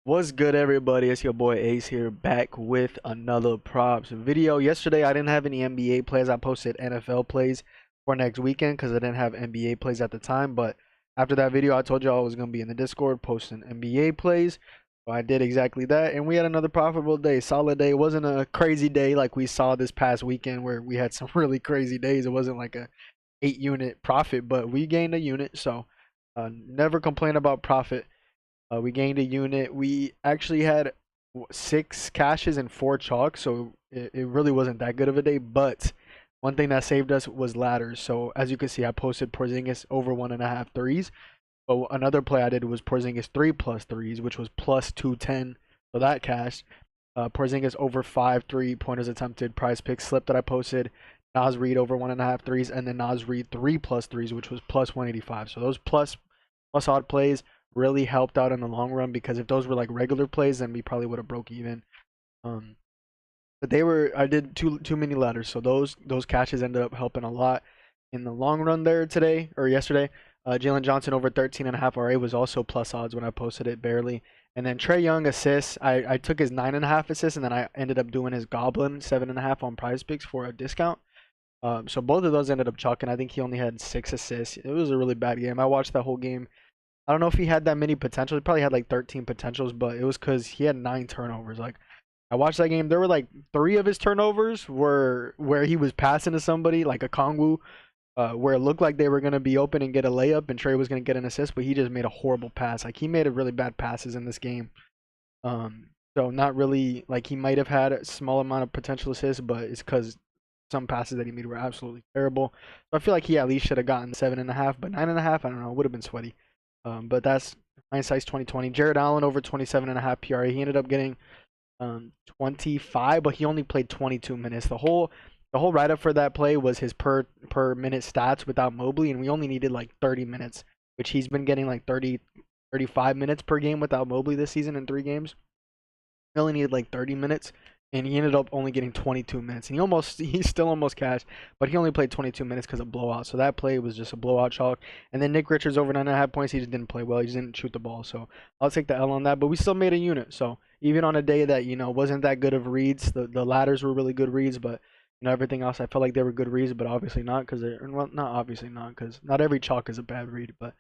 What's good, everybody? It's your boy Ace here, back with another props video. Yesterday, I didn't have any NBA plays. I posted NFL plays for next weekend because I didn't have NBA plays at the time. But after that video, I told y'all I was going to be in the Discord posting NBA plays. So I did exactly that, and we had another profitable day, solid day. It wasn't a crazy day like we saw this past weekend where we had some really crazy days. It wasn't like a 8 unit profit, but we gained a unit. So never complain about profit. We gained a unit. We actually had 6 cashes and 4 chalks, so it really wasn't that good of a day. But one thing that saved us was ladders. So as you can see, I posted Porzingis over 1.5 threes. But another play I did was Porzingis 3+3s, which was plus 210. So that cashed. Porzingis over 5 3 pointers attempted. Prize pick slip that I posted. Nas Reed over 1.5 threes, and then Nas Reed 3+3s, which was plus 185. So those plus odd plays really helped out in the long run because if those were like regular plays, then we probably would have broke even. Um, but I did too many ladders, so those catches ended up helping a lot in the long run there today or yesterday. Jalen Johnson over 13.5 RA was also plus odds when I posted it barely. And then Trae Young assists. I took his 9.5 assists and then I ended up doing his Goblin 7.5 on Prize Picks for a discount. So both of those ended up chalking. I think he only had 6 assists. It was a really bad game. I watched that whole game. I don't know if he had that many potentials. He probably had like 13 potentials, but it was because he had 9 turnovers. Like I watched that game. There were like 3 of his turnovers were where he was passing to somebody like a Kongwu, where it looked like they were gonna be open and get a layup, and Trey was gonna get an assist, but he just made a horrible pass. Like he made a really bad passes in this game. So not really like he might have had a small amount of potential assists, but it's because some passes that he made were absolutely terrible. So I feel like he at least should have gotten 7.5, but 9.5, I don't know, would have been sweaty. But that's hindsight's 2020. Jared Allen over 27.5 PRA. He ended up getting 25, but he only played 22 minutes. The whole write up for that play was his per minute stats without Mobley, and we only needed like 30 minutes, which he's been getting like 35 minutes per game without Mobley this season in 3 games. He only needed like 30 minutes, and he ended up only getting 22 minutes. And he still almost cashed, but he only played 22 minutes because of blowout. So that play was just a blowout chalk. And then Nick Richards over 9.5 points. He just didn't play well. He just didn't shoot the ball. So I'll take the L on that. But we still made a unit. So even on a day that wasn't that good of reads, the ladders were really good reads, but everything else I felt like they were good reads, but obviously not because well, not obviously not because not every chalk is a bad read, but.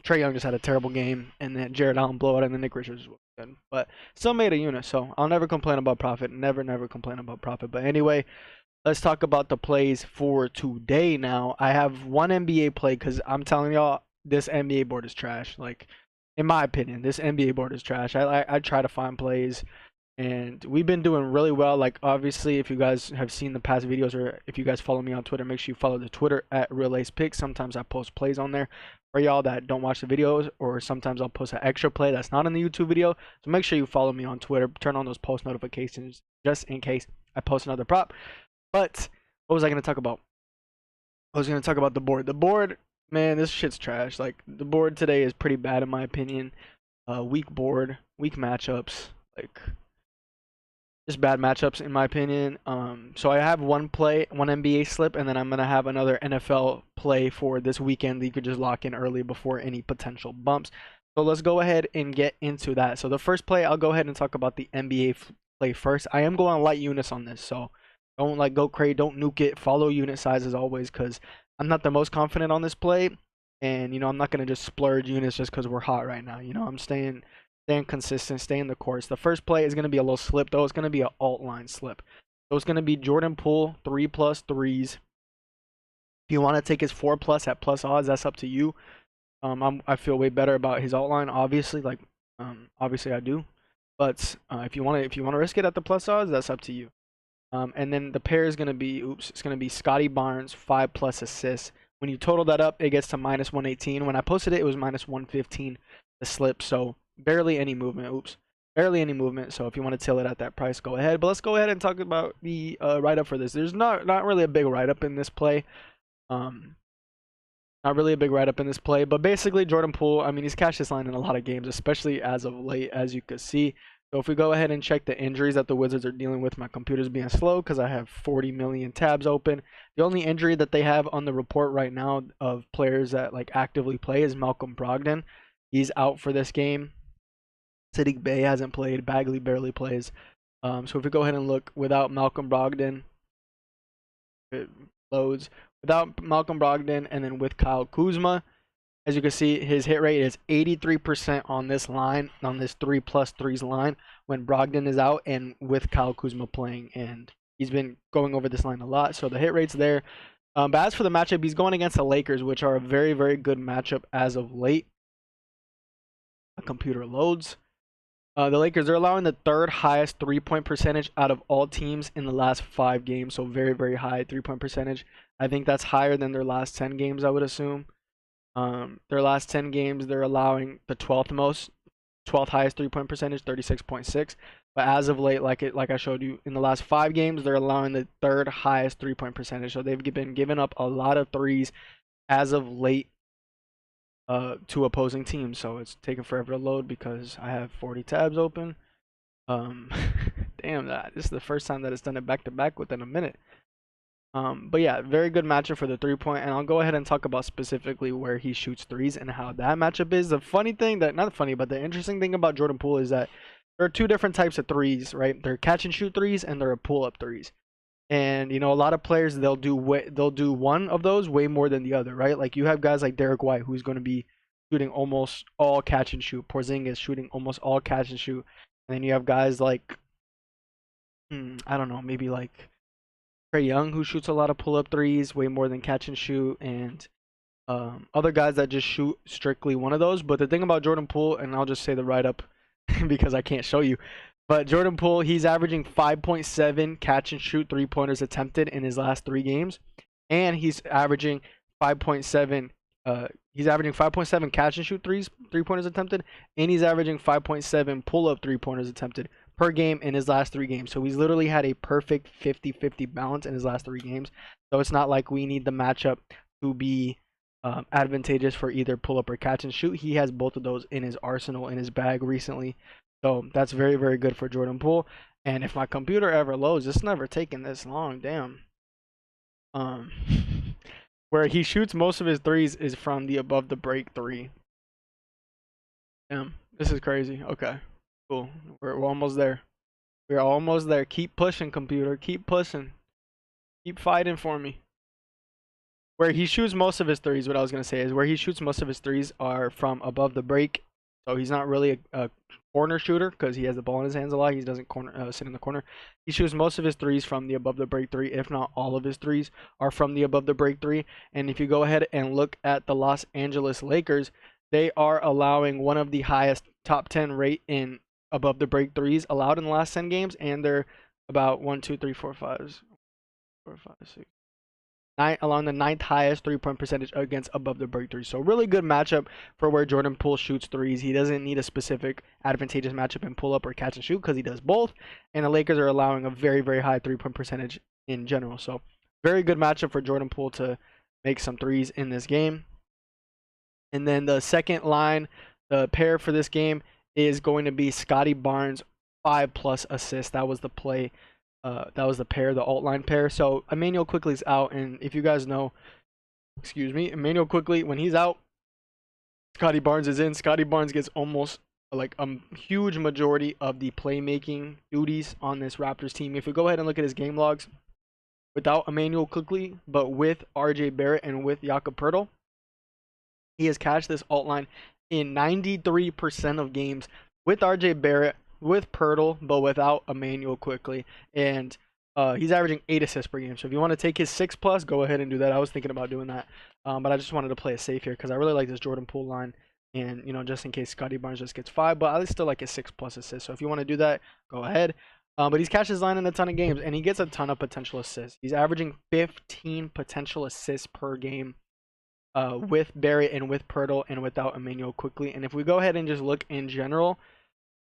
Trae Young just had a terrible game, and then Jared Allen blowout, and then Nick Richards was good. But still made a unit, so I'll never complain about profit. Never complain about profit. But anyway, let's talk about the plays for today now. I have one NBA play because I'm telling y'all, this NBA board is trash. Like, in my opinion, this NBA board is trash. I try to find plays and we've been doing really well. Like obviously, if you guys have seen the past videos or if you guys follow me on Twitter, make sure you follow the Twitter at Real Ace Picks. Sometimes I post plays on there for y'all that don't watch the videos, or sometimes I'll post an extra play that's not in the YouTube video. So make sure you follow me on Twitter, turn on those post notifications just in case I post another prop. But what was I going to talk about? I was going to talk about the board. The board, man, this shit's trash. Like the board today is pretty bad in my opinion. Weak board, weak matchups. Like just bad matchups in my opinion. So I have one NBA slip, and then I'm gonna have another NFL play for this weekend that you could just lock in early before any potential bumps. So let's go ahead and get into that. So the first play, I'll go ahead and talk about the NBA play first. I am going light units on this, so don't like go crazy, don't nuke it. Follow unit size as always, because I'm not the most confident on this play, and I'm not gonna just splurge units just because we're hot right now. I'm staying consistent, staying the course. The first play is going to be a little slip, though. It's going to be an alt line slip. So it's going to be Jordan Poole, 3+3s. If you want to take his 4+ at plus odds, that's up to you. I feel way better about his alt line, obviously. Obviously I do. But if you want to risk it at the plus odds, that's up to you. And then the pair is going to be, it's going to be Scotty Barnes, 5+ assists. When you total that up, it gets to -118. When I posted it, it was -115, the slip. So barely any movement. Barely any movement. So if you want to till it at that price, go ahead. But let's go ahead and talk about the write up for this. There's not really a big write up in this play. Not really a big write up in this play. But basically, Jordan Poole, I mean, he's cashed this line in a lot of games, especially as of late, as you can see. So if we go ahead and check the injuries that the Wizards are dealing with, my computer's being slow because I have 40 million tabs open. The only injury that they have on the report right now of players that like actively play is Malcolm Brogdon. He's out for this game. Saddiq Bey hasn't played. Bagley barely plays. So if we go ahead and look, without Malcolm Brogdon, it loads. Without Malcolm Brogdon and then with Kyle Kuzma, as you can see, his hit rate is 83% on this line, on this 3+3s line, when Brogdon is out and with Kyle Kuzma playing. And he's been going over this line a lot, so the hit rate's there. But as for the matchup, he's going against the Lakers, which are a very, very good matchup as of late. A computer loads. The Lakers, they're allowing the third highest three-point percentage out of all teams in the last 5 games, so very, very high three-point percentage. I think that's higher than their last 10 games, I would assume. Their last 10 games, they're allowing the 12th highest three-point percentage, 36.6. But as of late, like I showed you, in the last 5 games, they're allowing the third highest three-point percentage. So they've been giving up a lot of threes as of late to opposing teams. So it's taking forever to load because I have 40 tabs open. Damn, this is the first time that it's done it back to back within a minute. But yeah, very good matchup for the 3-point, and I'll go ahead and talk about specifically where he shoots threes and how that matchup is. The funny thing that, not funny, but the interesting thing about Jordan Poole is that there are 2 different types of threes, right? They're catch and shoot threes and they're pull-up threes. And you know, a lot of players, they'll do one of those way more than the other, right? Like you have guys like Derek White, who's going to be shooting almost all catch and shoot. Porzingis shooting almost all catch and shoot. And then you have guys like, I don't know, maybe like Trae Young, who shoots a lot of pull-up threes, way more than catch and shoot, and other guys that just shoot strictly one of those. But the thing about Jordan Poole, and I'll just say the write-up because I can't show you, but Jordan Poole, he's averaging 5.7 catch and shoot 3-pointers attempted in his last 3 games, and he's averaging 5.7. He's averaging 5.7 catch and shoot 3-pointers attempted, and he's averaging 5.7 pull-up 3-pointers attempted per game in his last 3 games. So he's literally had a perfect 50-50 balance in his last 3 games. So it's not like we need the matchup to be advantageous for either pull-up or catch and shoot. He has both of those in his arsenal, in his bag recently. So that's very, very good for Jordan Poole. And if my computer ever loads, it's never taken this long. Damn. Where he shoots most of his threes is from the above the break 3. Damn, this is crazy. Okay. Cool. We're almost there. We're almost there. Keep pushing, computer. Keep pushing. Keep fighting for me. Where he shoots most of his threes, what I was going to say is where he shoots most of his threes are from above the break. So he's not really a corner shooter because he has the ball in his hands a lot. He doesn't sit in the corner. He shoots most of his threes from the above the break 3, if not all of his threes are from the above the break 3. And if you go ahead and look at the Los Angeles Lakers, they are allowing one of the highest top 10 rate in above the break 3s allowed in the last 10 games, and they're about 1, 2, 3, 4, 5, 6, 9, allowing the 9th highest 3-point percentage against above the break 3. So really good matchup for where Jordan Poole shoots threes. He doesn't need a specific advantageous matchup in pull up or catch and shoot because he does both, and the Lakers are allowing a very, very high 3-point percentage in general. So very good matchup for Jordan Poole to make some threes in this game. And then the second line, the pair for this game is going to be Scottie Barnes, 5+ assists. That was the play. That was the pair, the alt line pair. So Immanuel Quickley's out, and if you guys know, Immanuel Quickley, when he's out, Scottie Barnes is in. Scottie Barnes gets almost like a huge majority of the playmaking duties on this Raptors team. If we go ahead and look at his game logs, without Immanuel Quickley, but with RJ Barrett and with Jakob Poeltl, he has catched this alt line in 93% of games with RJ Barrett, with Poeltl, but without Immanuel Quickley. And he's averaging 8 assists per game. So if you want to take his 6+, go ahead and do that. I was thinking about doing that. But I just wanted to play it safe here because I really like this Jordan Poole line. And, you know, just in case Scottie Barnes just gets 5. But I still like his 6+ assists. So if you want to do that, go ahead. But he's catched his line in a ton of games. And he gets a ton of potential assists. He's averaging 15 potential assists per game. With Barrett and with Poeltl and without Immanuel Quickley. And if we go ahead and just look in general,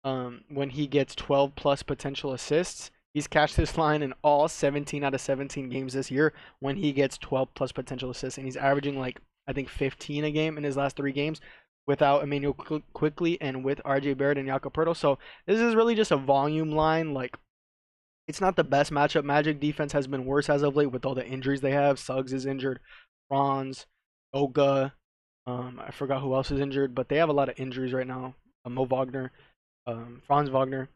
when he gets 12+ potential assists, he's catched this line in all 17 out of 17 games this year when he gets 12+ potential assists. And he's averaging like, I think 15 a game in his last 3 games without Immanuel Quickley and with RJ Barrett and Jakob Poeltl. So this is really just a volume line. Like, it's not the best matchup. Magic defense has been worse as of late with all the injuries they have. Suggs is injured. Franz, Oga, I forgot who else is injured, but they have a lot of injuries right now. Mo Wagner. Franz Wagner.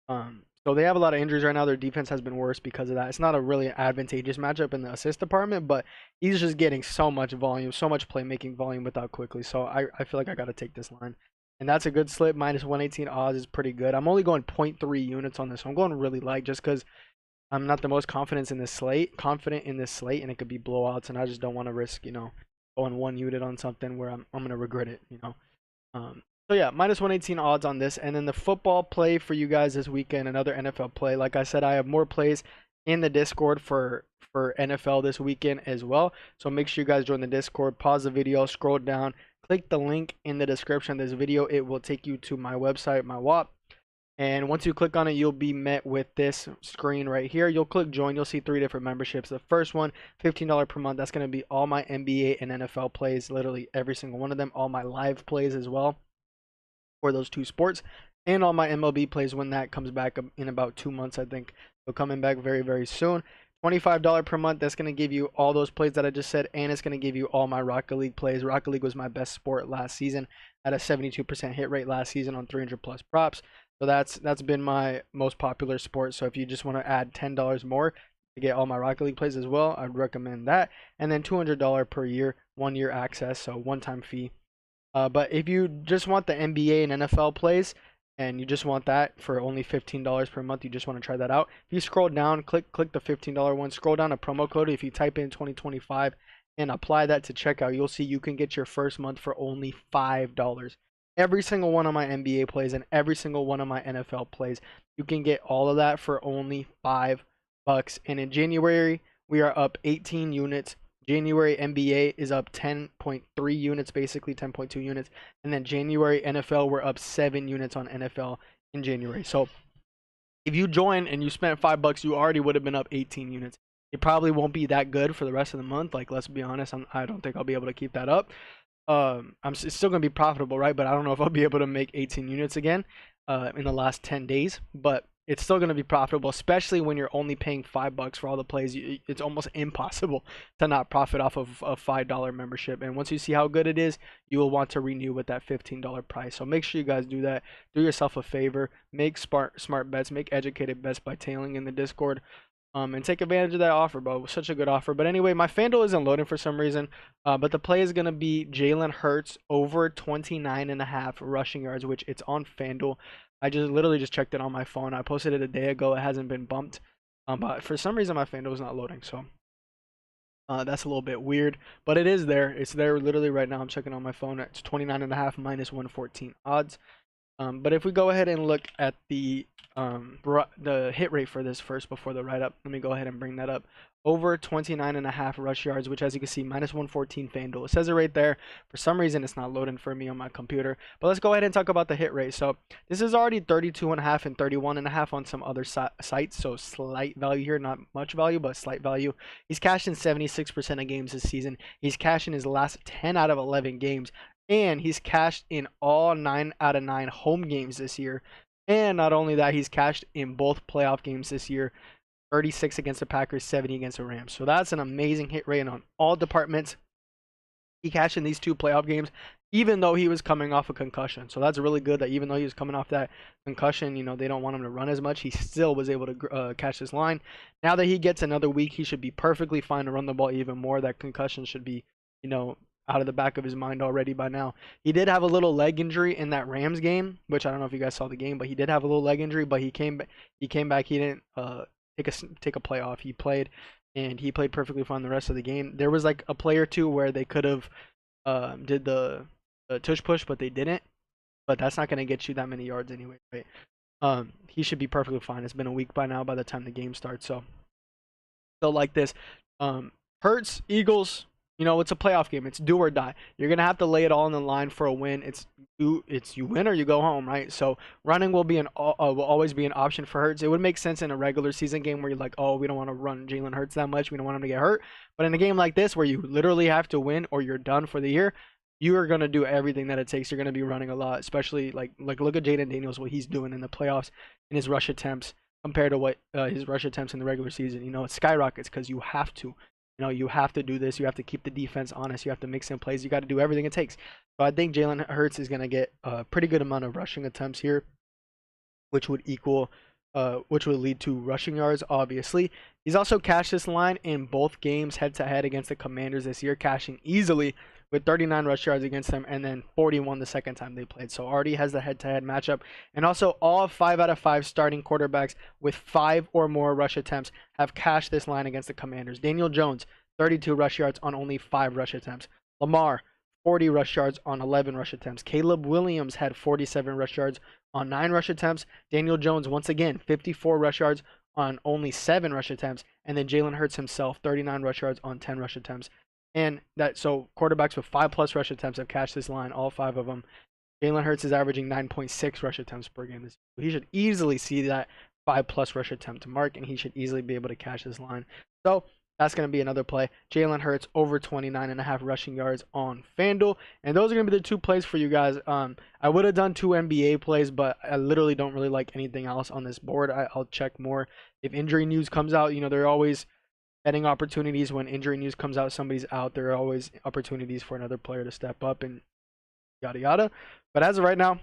So they have a lot of injuries right now. Their defense has been worse because of that. It's not a really advantageous matchup in the assist department, but he's just getting so much volume, so much playmaking volume without quickly. So I feel like I got to take this line. And that's a good slip. Minus 118 odds is pretty good. I'm only going 0.3 units on this. So I'm going really light just because I'm not the most confident in this slate, and it could be blowouts, and I just don't want to risk, going one unit on something where I'm gonna regret it. So yeah, minus 118 odds on this, and then the football play for you guys this weekend, another NFL play. Like I said, I have more plays in the Discord for NFL this weekend as well. So make sure you guys join the Discord. Pause the video, scroll down, click the link in the description of this video. It will take you to my website, my WAP. And once you click on it, you'll be met with this screen right here. You'll click join. You'll see 3 different memberships. The first one, $15 per month. That's going to be all my NBA and NFL plays, literally every single one of them. All my live plays as well for those 2 sports. And all my MLB plays when that comes back in about 2 months, I think. So coming back very, very soon. $25 per month. That's going to give you all those plays that I just said. And it's going to give you all my Rocket League plays. Rocket League was my best sport last season. At a 72% hit rate last season on 300 plus props. So that's been my most popular sport. So if you just want to add $10 more to get all my Rocket League plays as well, I'd recommend that. And then $200 per year, 1 year access, so one-time fee. But if you just want the NBA and NFL plays, and you just want that for only $15 per month, you just want to try that out. If you scroll down, click the $15 one, scroll down to promo code. If you type in 2025 and apply that to checkout, you'll see you can get your first month for only $5. Every single one of my NBA plays and every single one of my NFL plays, you can get all of that for only $5. And in January, we are up 18 units. January NBA is up 10.3 units, basically 10.2 units. And then January NFL, we're up 7 units on NFL in January. So if you join and you spent $5, you already would have been up 18 units. It probably won't be that good for the rest of the month. Like, let's be honest, I don't think I'll be able to keep that up. It's still gonna be profitable, right? But I don't know if I'll be able to make 18 units again in the last 10 days. But it's still gonna be profitable, especially when you're only paying $5 for all the plays. It's almost impossible to not profit off of a $5 membership. And once you see how good it is, you will want to renew with that $15 price. So make sure you guys do that. Do yourself a favor. Make smart bets. Make educated bets by tailing in the Discord. And take advantage of that offer, bro. It was such a good offer. But anyway, my FanDuel isn't loading for some reason. But the play is going to be Jalen Hurts over 29.5 rushing yards, which it's on FanDuel. I literally just checked it on my phone. I posted it a day ago. It hasn't been bumped. But for some reason, my FanDuel is not loading. So that's a little bit weird. But it is there. It's there literally right now. I'm checking on my phone. It's 29.5 minus 114 odds. But if we go ahead and look at the hit rate for this first before the write-up, let me go ahead and bring that up. Over 29.5 rush yards, which as you can see, minus 114 FanDuel. It says it right there. For some reason, it's not loading for me on my computer. But let's go ahead and talk about the hit rate. So this is already 32.5 and 31.5 on some other sites. So slight value here, not much value, but slight value. He's cashed in 76% of games this season. He's cashed in his last 10 out of 11 games. And he's cashed in all 9 out of 9 home games this year. And not only that, he's cashed in both playoff games this year. 36 against the Packers, 70 against the Rams. So that's an amazing hit rate on all departments. He cashed in these 2 playoff games, even though he was coming off a concussion. So that's really good that even though he was coming off that concussion, they don't want him to run as much. He still was able to catch this line. Now that he gets another week, he should be perfectly fine to run the ball even more. That concussion should be, out of the back of his mind already by now. He did have a little leg injury in that Rams game, which I don't know if you guys saw the game, but he did have a little leg injury, but he came back. He didn't take a play off. He played, and he played perfectly fine the rest of the game. There was like a play or two where they could have did the tush push, but they didn't. But that's not going to get you that many yards anyway, right? He should be perfectly fine. It's been a week by now by the time the game starts. So like this, Hurts, Eagles. It's a playoff game. It's do or die. You're gonna have to lay it all on the line for a win. It's you win or you go home, right? So running will always be an option for Hurts. It would make sense in a regular season game where you're like, oh, we don't want to run Jalen Hurts that much. We don't want him to get hurt. But in a game like this where you literally have to win or you're done for the year, you are gonna do everything that it takes. You're gonna be running a lot, especially like look at Jaden Daniels, what he's doing in the playoffs in his rush attempts compared to what his rush attempts in the regular season. It skyrockets because you have to. You have to do this. You have to keep the defense honest. You have to mix in plays. You got to do everything it takes. So I think Jalen Hurts is going to get a pretty good amount of rushing attempts here. which would equal, which would lead to rushing yards, obviously. He's also cashed this line in both games head-to-head against the Commanders this year, cashing easily with 39 rush yards against them and then 41 the second time they played. So already has the head-to-head matchup. And also all 5 out of 5 starting quarterbacks with 5 or more rush attempts have cashed this line against the Commanders. Daniel Jones, 32 rush yards on only 5 rush attempts. Lamar, 40 rush yards on 11 rush attempts. Caleb Williams had 47 rush yards on 9 rush attempts. Daniel Jones, once again, 54 rush yards on only 7 rush attempts. And then Jalen Hurts himself, 39 rush yards on 10 rush attempts. And that, so quarterbacks with 5+ rush attempts have cashed this line, all 5 of them. Jalen Hurts is averaging 9.6 rush attempts per game this year. He should easily see that 5+ rush attempt mark, and he should easily be able to cash this line. So that's going to be another play. Jalen Hurts over 29.5 rushing yards on FanDuel. And those are going to be the 2 plays for you guys. I would have done 2 NBA plays, but I literally don't really like anything else on this board. I'll check more. If injury news comes out, you know, there are always betting opportunities. When injury news comes out, somebody's out. There are always opportunities for another player to step up and yada yada. But as of right now,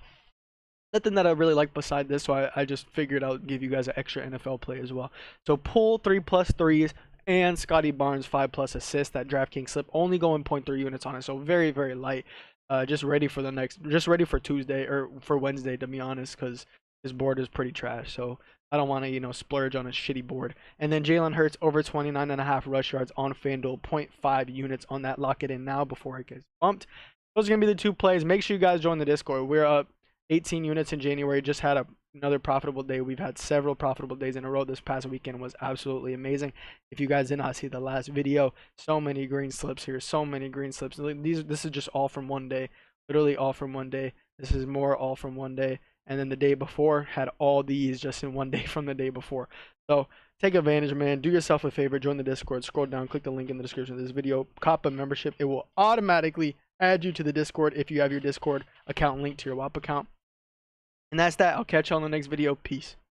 nothing that I really like beside this, so I just figured I'll give you guys an extra NFL play as well. So pull 3+ threes and Scotty Barnes 5+ assists. That DraftKings slip only going 0.3 units on it, so very, very light. Just ready for Tuesday or for Wednesday, to be honest, because this board is pretty trash. So I don't want to, you know, splurge on a shitty board. And then Jalen Hurts over 29.5 rush yards on FanDuel, 0.5 units on that. Lock it in now before it gets bumped. Those are gonna be the 2 plays. Make sure you guys join the Discord. We're up 18 units in January. Just had another profitable day. We've had several profitable days in a row. This past weekend was absolutely amazing. If you guys did not see the last video, so many green slips here, so many green slips. This is just all from one day, literally all from one day. This is more all from one day. And then the day before had all these just in one day from the day before. So take advantage, man. Do yourself a favor. Join the Discord. Scroll down. Click the link in the description of this video. Cop a membership. It will automatically add you to the Discord if you have your Discord account linked to your WAP account. And that's that. I'll catch you on the next video. Peace.